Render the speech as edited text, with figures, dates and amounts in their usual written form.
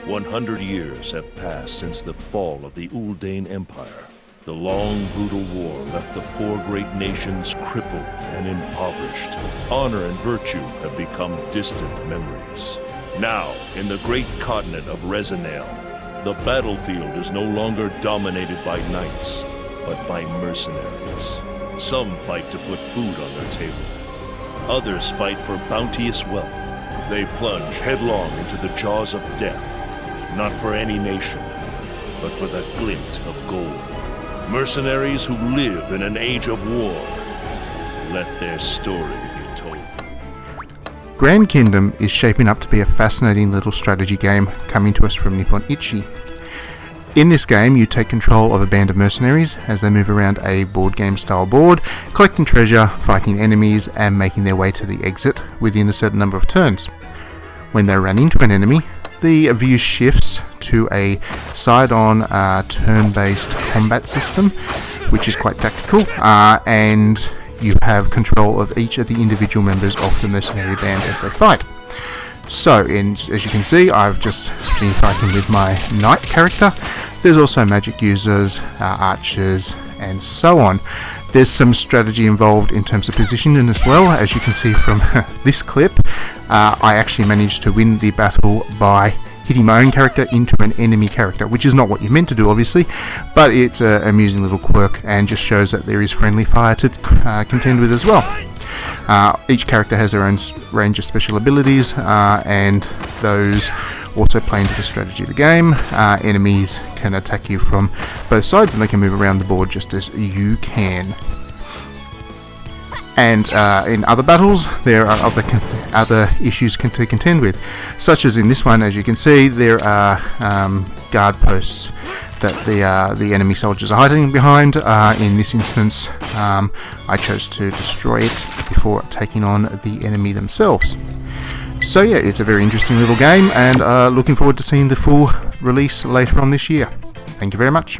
100 years have passed since the fall of the Uldane Empire. The long, brutal war left the four great nations crippled and impoverished. Honor and virtue have become distant memories. Now, in the great continent of Resinale, the battlefield is no longer dominated by knights, but by mercenaries. Some fight to put food on their table. Others fight for bounteous wealth. They plunge headlong into the jaws of death, not for any nation, but for the glint of gold. Mercenaries who live in an age of war. Let their story be told. Grand Kingdom is shaping up to be a fascinating little strategy game coming to us from Nippon Ichi. In this game, you take control of a band of mercenaries as they move around a board game style board, collecting treasure, fighting enemies, and making their way to the exit within a certain number of turns. When they run into an enemy, the view shifts to a side-on turn-based combat system, which is quite tactical, and you have control of each of the individual members of the mercenary band as they fight. So, as you can see, I've just been fighting with my knight character. There's also magic users, archers, and so on. There's some strategy involved in terms of positioning as well. As you can see from this clip, I actually managed to win the battle by hitting my own character into an enemy character, which is not what you're meant to do, obviously, but it's an amusing little quirk and just shows that there is friendly fire to contend with as well. Each character has their own range of special abilities, and those also play into the strategy of the game. Enemies can attack you from both sides, and they can move around the board just as you can. And in other battles, there are other issues to contend with, such as in this one. As you can see, there are guard posts that the enemy soldiers are hiding behind. In this instance, I chose to destroy it before taking on the enemy themselves. So yeah, it's a very interesting little game, and looking forward to seeing the full release later on this year. Thank you very much.